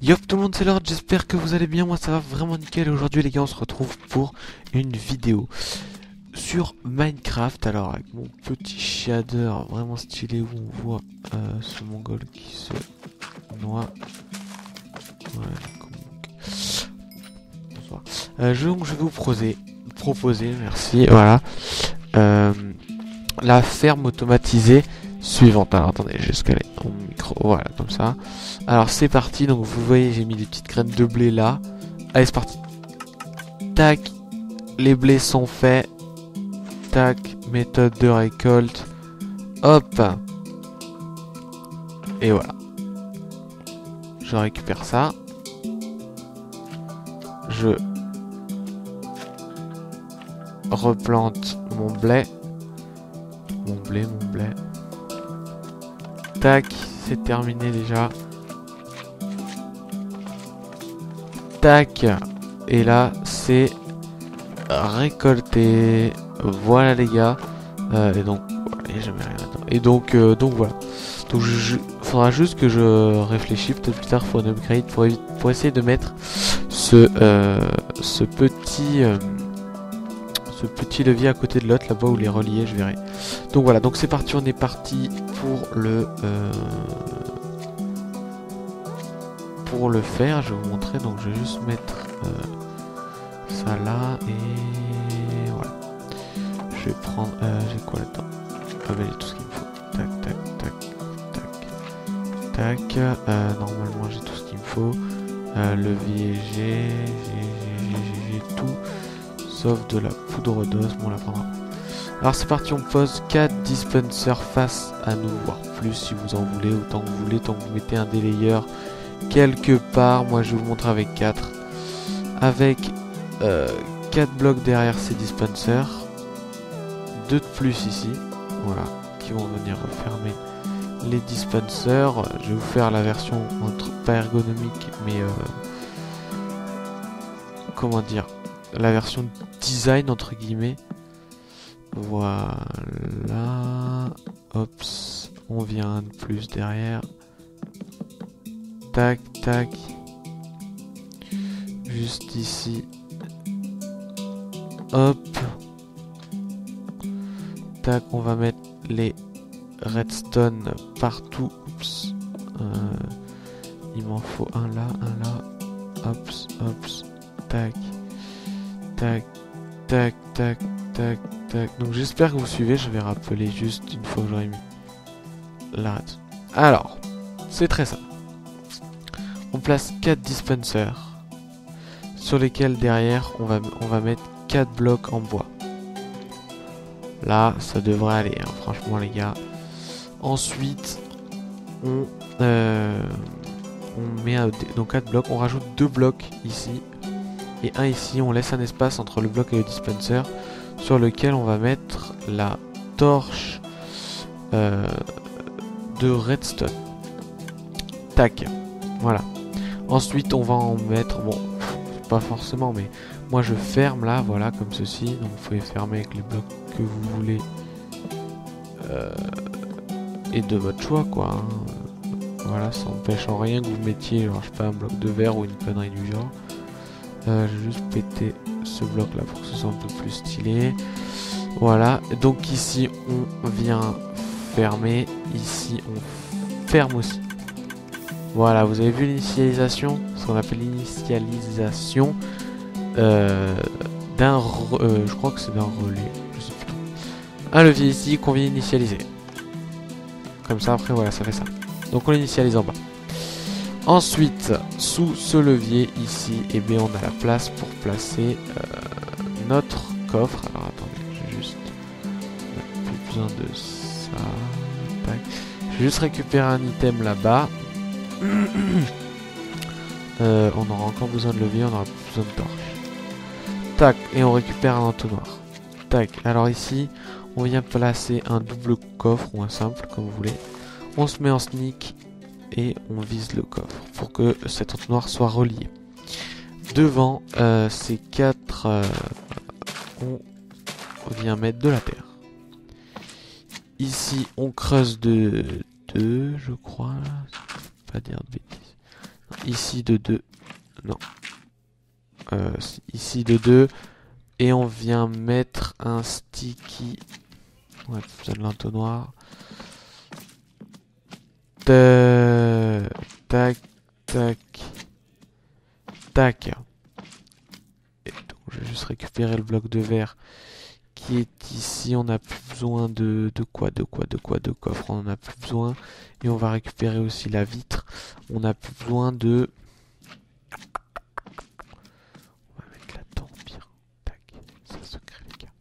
Yo tout le monde, c'est Lord, j'espère que vous allez bien, moi ça va vraiment nickel. Et aujourd'hui les gars, on se retrouve pour une vidéo sur Minecraft. Alors avec mon petit shader vraiment stylé où on voit ce mongol qui se noie. Bonsoir. Je vais vous proposer, merci, voilà, la ferme automatisée suivante. Alors attendez, j'ai escalé mon micro, voilà, comme ça. Alors c'est parti, donc vous voyez j'ai mis des petites graines de blé là. Allez c'est parti. Tac, les blés sont faits. Tac, méthode de récolte. Hop. Et voilà. Je récupère ça. Je replante mon blé. Mon blé. Tac, c'est terminé déjà. Tac, et là c'est récolté. Voilà les gars. Et donc voilà, il n'y a jamais rien là-dedans. Et donc voilà. Donc faudra juste que je réfléchisse peut-être plus tard pour un upgrade pour essayer de mettre ce petit levier à côté de l'autre là-bas où les relier, je verrai. Donc voilà, donc c'est parti, on est parti pour le faire. Je vais vous montrer, donc je vais juste mettre ça là et voilà. Je vais prendre, j'ai quoi là-dedans? Ah bah j'ai tout ce qu'il me faut. Tac. Normalement j'ai tout ce qu'il me faut. Levier, j'ai tout. Sauf de la poudre d'os, bon on la prendra. Alors c'est parti, on pose 4 dispensers face à nous, voire plus si vous en voulez, autant que vous voulez, tant que vous mettez un délayeur quelque part. Moi je vais vous montrer avec 4. Avec 4 blocs derrière ces dispensers. 2 de plus ici, voilà, qui vont venir refermer les dispensers. Je vais vous faire la version pas ergonomique, mais comment dire, la version design entre guillemets. Voilà, hops, on vient un de plus derrière. Tac, juste ici. Hop. Tac, on va mettre les redstone partout. Oups. Il m'en faut un là. Hops. Tac. Donc j'espère que vous suivez, je vais rappeler juste une fois que j'aurai mis la redstone. Alors, c'est très simple. On place 4 dispensers sur lesquels derrière on va mettre 4 blocs en bois. Là, ça devrait aller, hein, franchement les gars. Ensuite, on met donc 4 blocs, on rajoute 2 blocs ici et un ici. On laisse un espace entre le bloc et le dispenser sur lequel on va mettre la torche de redstone. Tac, voilà. Ensuite, on va en mettre, bon, pas forcément, mais moi je ferme là, voilà, comme ceci. Donc vous pouvez fermer avec les blocs que vous voulez et de votre choix, quoi, hein. Voilà, ça n'empêche en rien que vous mettiez, genre, je sais pas, un bloc de verre ou une connerie du genre. Je vais juste péter ce bloc là pour que ce soit un peu plus stylé. Voilà, donc ici on vient fermer, ici on ferme aussi. Voilà, vous avez vu l'initialisation, ce qu'on appelle l'initialisation d'un je crois que c'est d'un relais, je sais plus trop. Un levier ici qu'on vient initialiser. Comme ça après voilà, ça fait ça. Donc on l'initialise en bas. Ensuite, sous ce levier ici, et bien on a la place pour placer notre coffre. Alors attendez, j'ai juste plus besoin de ça. Tac. Je vais juste récupérer un item là-bas. On aura encore besoin de levier, on aura besoin de torche. Tac, et on récupère un entonnoir. Tac, alors ici, on vient placer un double coffre ou un simple, comme vous voulez. On se met en sneak et on vise le coffre pour que cet entonnoir soit relié. Devant ces 4, on vient mettre de la terre. Ici, on creuse de 2, je crois. Pas dire de bêtises. Non, ici de 2. Non. Ici de 2. Et on vient mettre un sticky. On a besoin de l'entonnoir. Tac, tac, tac. Et donc, je vais juste récupérer le bloc de verre qui est ici. On n'a plus besoin de coffre. On en a plus besoin. Et on va récupérer aussi la vitre. On n'a plus besoin de... On va mettre là-dedans, pire. Tac, ça se crée les gars.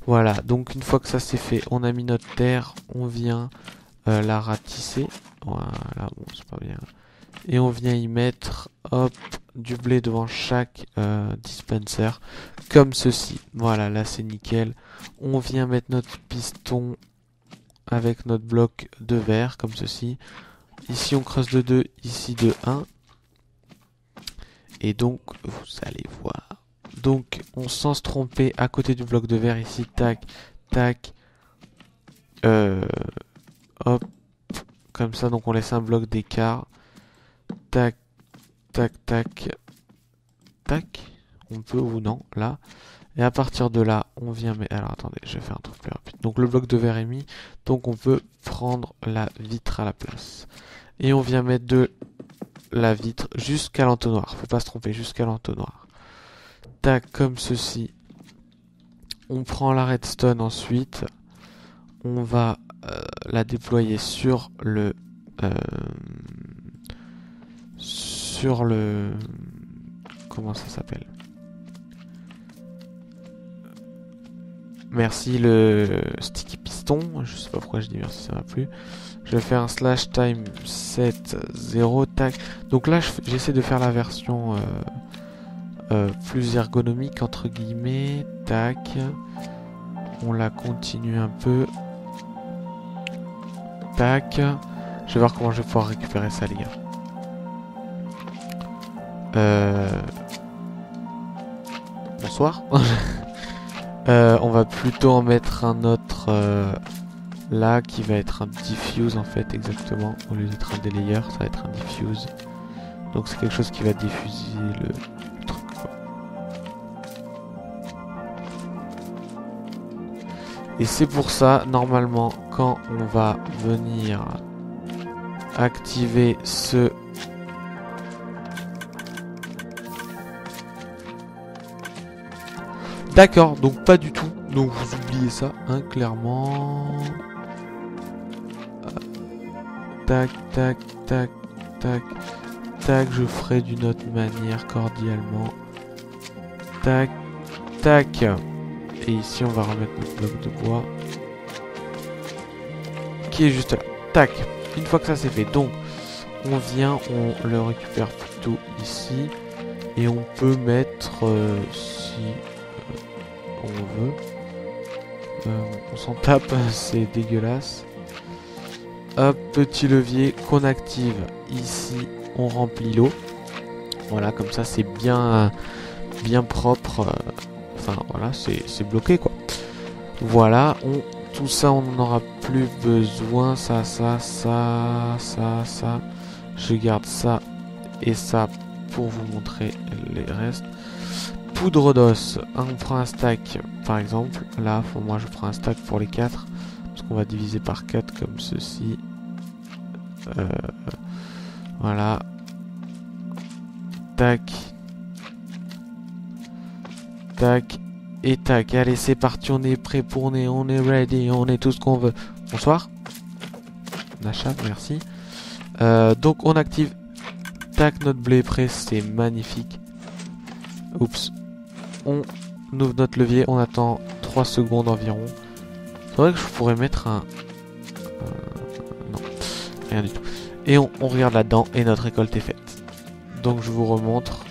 Voilà, donc une fois que ça c'est fait, on a mis notre terre. On vient la ratisser. Voilà, bon, c'est pas bien. Et on vient y mettre, hop, du blé devant chaque dispenser, comme ceci. Voilà, là c'est nickel. On vient mettre notre piston avec notre bloc de verre, comme ceci. Ici on creuse de 2, ici de 1. Et donc, vous allez voir. Donc, on sans se tromper, à côté du bloc de verre, ici, tac, tac. Hop, comme ça, donc on laisse un bloc d'écart. Tac, tac, tac, tac. On peut ou non, là. Et à partir de là, on vient... Mais alors, attendez, je vais faire un truc plus rapide. Donc, le bloc de verre est mis. Donc, on peut prendre la vitre à la place. Et on vient mettre de la vitre jusqu'à l'entonnoir. Faut pas se tromper, jusqu'à l'entonnoir. Tac, comme ceci. On prend la redstone ensuite. On va la déployer sur le... comment ça s'appelle? Merci, le sticky piston. Je sais pas pourquoi je dis merci, ça m'a plu. Je vais faire un slash time 7 0 tac. Donc là j'essaie de faire la version plus ergonomique entre guillemets. Tac. On la continue un peu. Tac. Je vais voir comment je vais pouvoir récupérer ça les gars. Bonsoir. On va plutôt en mettre un autre là qui va être un diffuse en fait exactement. Au lieu d'être un délayer, ça va être un diffuse. Donc c'est quelque chose qui va diffuser le truc quoi. Et c'est pour ça normalement quand on va venir activer ce d'accord, donc pas du tout. Donc vous oubliez ça, hein, clairement. Tac, tac, tac, tac, tac. Je ferai d'une autre manière cordialement. Tac, tac. Et ici, on va remettre notre bloc de bois. Qui est juste là. Tac. Une fois que ça c'est fait, donc on vient, on le récupère plutôt ici. Et on peut mettre, si on veut. On s'en tape, c'est dégueulasse. Hop, petit levier qu'on active ici. On remplit l'eau. Voilà, comme ça c'est bien propre. Enfin voilà, c'est bloqué quoi. Voilà, tout ça on n'en aura plus besoin. Ça. Je garde ça et ça pour vous montrer les restes. Poudre d'os, on prend un stack par exemple. Là, moi je prends un stack pour les 4. Parce qu'on va diviser par 4 comme ceci. Voilà. Tac. Tac. Et tac. Allez, c'est parti. On est prêt pour on est ready. On est tout ce qu'on veut. Bonsoir. Achat, merci. Donc on active. Tac, notre blé est prêt. C'est magnifique. Oups. On ouvre notre levier. On attend 3 secondes environ. C'est vrai que je pourrais mettre un... non, rien du tout. Et on regarde là-dedans et notre récolte est faite. Donc je vous remontre.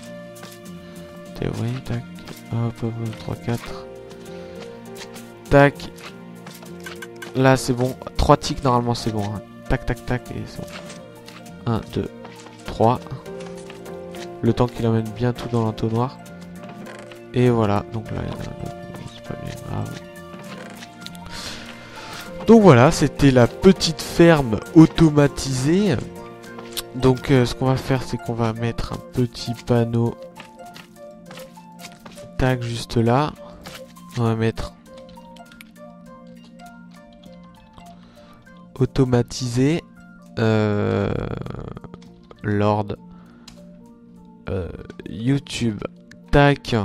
Théorie, tac. Hop, 3, 4. Tac. Là c'est bon. 3 ticks normalement c'est bon. Hein. Tac, tac, tac. Et c'est bon. 1, 2, 3. Le temps qu'il emmène bien tout dans l'entonnoir. Et voilà. Donc là, c'est pas bien grave. Donc voilà, c'était la petite ferme automatisée. Donc ce qu'on va faire, c'est qu'on va mettre un petit panneau. Tac, juste là. On va mettre automatisé. Lord. YouTube. Tac.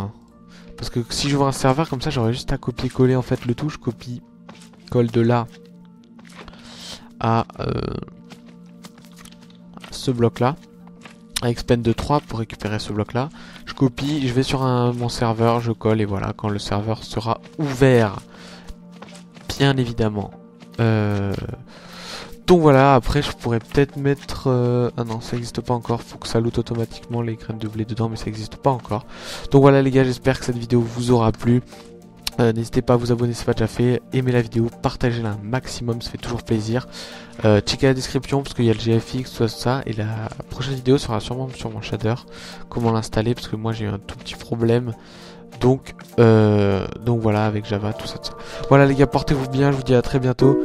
Parce que si j'ouvre un serveur comme ça, j'aurais juste à copier-coller en fait le tout. Je copie-colle de là à ce bloc-là. Avec span de 3 pour récupérer ce bloc-là. Je copie, je vais sur mon serveur, je colle et voilà, quand le serveur sera ouvert, bien évidemment. Donc voilà, après je pourrais peut-être mettre... Ah non, ça n'existe pas encore, faut que ça loot automatiquement les graines de blé dedans, mais ça n'existe pas encore. Donc voilà les gars, j'espère que cette vidéo vous aura plu. N'hésitez pas à vous abonner si ce n'est pas déjà fait, aimez la vidéo, partagez-la un maximum, ça fait toujours plaisir. Checkez la description parce qu'il y a le GFX, tout ça, et la prochaine vidéo sera sûrement sur mon shader, comment l'installer, parce que moi j'ai eu un tout petit problème. Donc voilà, avec Java, tout ça. Voilà les gars, portez-vous bien, je vous dis à très bientôt.